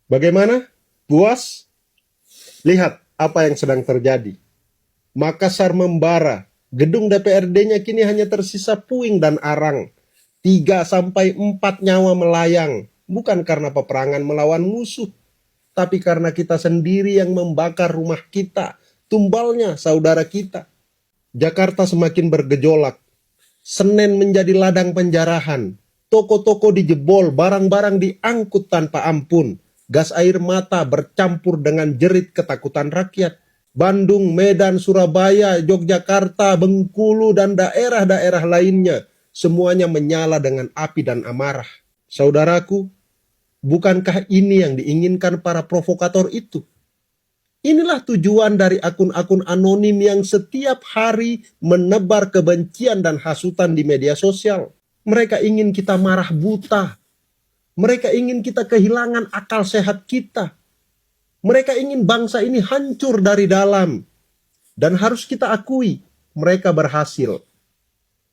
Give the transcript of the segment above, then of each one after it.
Bagaimana? Puas? Lihat apa yang sedang terjadi. Makassar membara. Gedung DPRD-nya kini hanya tersisa puing dan arang. 3 sampai 4 nyawa melayang. Bukan karena peperangan melawan musuh, tapi karena kita sendiri yang membakar rumah kita. Tumbalnya saudara kita. Jakarta semakin bergejolak. Senen menjadi ladang penjarahan. Toko-toko dijebol, barang-barang diangkut tanpa ampun. Gas air mata bercampur dengan jerit ketakutan rakyat. Bandung, Medan, Surabaya, Yogyakarta, Bengkulu, dan daerah-daerah lainnya, semuanya menyala dengan api dan amarah. Saudaraku, bukankah ini yang diinginkan para provokator itu? Inilah tujuan dari akun-akun anonim yang setiap hari menebar kebencian dan hasutan di media sosial. Mereka ingin kita marah buta. Mereka ingin kita kehilangan akal sehat kita. Mereka ingin bangsa ini hancur dari dalam. Dan harus kita akui, mereka berhasil.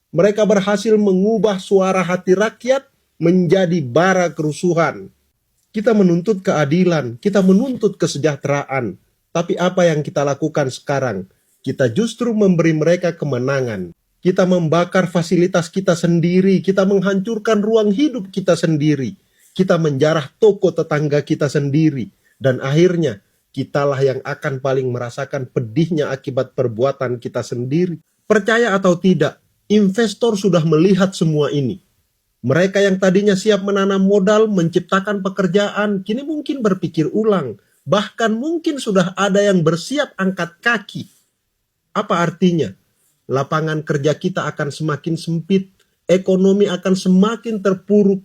Mereka berhasil mengubah suara hati rakyat menjadi bara kerusuhan. Kita menuntut keadilan, kita menuntut kesejahteraan. Tapi apa yang kita lakukan sekarang? Kita justru memberi mereka kemenangan. Kita membakar fasilitas kita sendiri, kita menghancurkan ruang hidup kita sendiri. Kita menjarah toko tetangga kita sendiri. Dan akhirnya, kitalah yang akan paling merasakan pedihnya akibat perbuatan kita sendiri. Percaya atau tidak, investor sudah melihat semua ini. Mereka yang tadinya siap menanam modal, menciptakan pekerjaan, kini mungkin berpikir ulang. Bahkan mungkin sudah ada yang bersiap angkat kaki. Apa artinya? Lapangan kerja kita akan semakin sempit, ekonomi akan semakin terpuruk,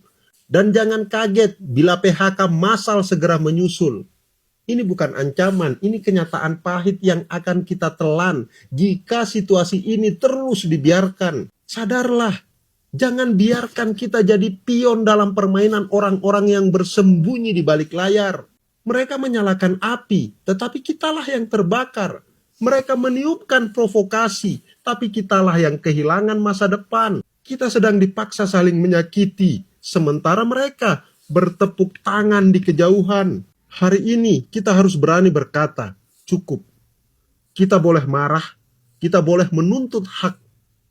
dan jangan kaget bila PHK massal segera menyusul. Ini bukan ancaman, ini kenyataan pahit yang akan kita telan jika situasi ini terus dibiarkan. Sadarlah, jangan biarkan kita jadi pion dalam permainan orang-orang yang bersembunyi di balik layar. Mereka menyalakan api, tetapi kitalah yang terbakar. Mereka meniupkan provokasi, tapi kitalah yang kehilangan masa depan. Kita sedang dipaksa saling menyakiti, sementara mereka bertepuk tangan di kejauhan. Hari ini kita harus berani berkata, cukup. Kita boleh marah, kita boleh menuntut hak,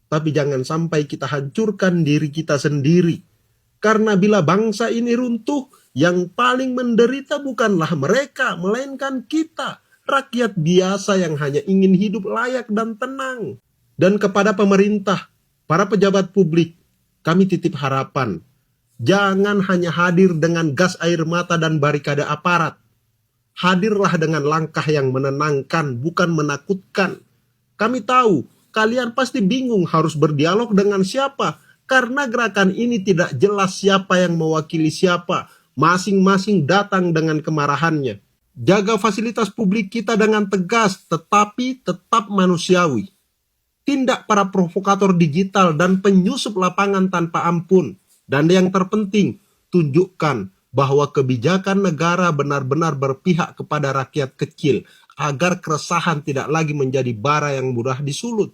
tapi jangan sampai kita hancurkan diri kita sendiri. Karena bila bangsa ini runtuh, yang paling menderita bukanlah mereka, melainkan kita, rakyat biasa yang hanya ingin hidup layak dan tenang. Dan kepada pemerintah, para pejabat publik, kami titip harapan. Jangan hanya hadir dengan gas air mata dan barikade aparat. Hadirlah dengan langkah yang menenangkan, bukan menakutkan. Kami tahu, kalian pasti bingung harus berdialog dengan siapa, karena gerakan ini tidak jelas siapa yang mewakili siapa. Masing-masing datang dengan kemarahannya. Jaga fasilitas publik kita dengan tegas, tetapi tetap manusiawi. Tindak para provokator digital dan penyusup lapangan tanpa ampun. Dan yang terpenting, tunjukkan bahwa kebijakan negara benar-benar berpihak kepada rakyat kecil, agar keresahan tidak lagi menjadi bara yang mudah disulut.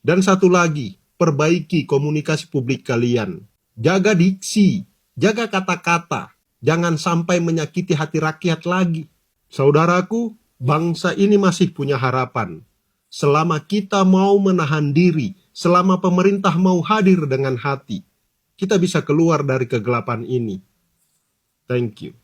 Dan satu lagi, perbaiki komunikasi publik kalian. Jaga diksi, jaga kata-kata, jangan sampai menyakiti hati rakyat lagi. Saudaraku, bangsa ini masih punya harapan. Selama kita mau menahan diri, selama pemerintah mau hadir dengan hati, kita bisa keluar dari kegelapan ini. Thank you.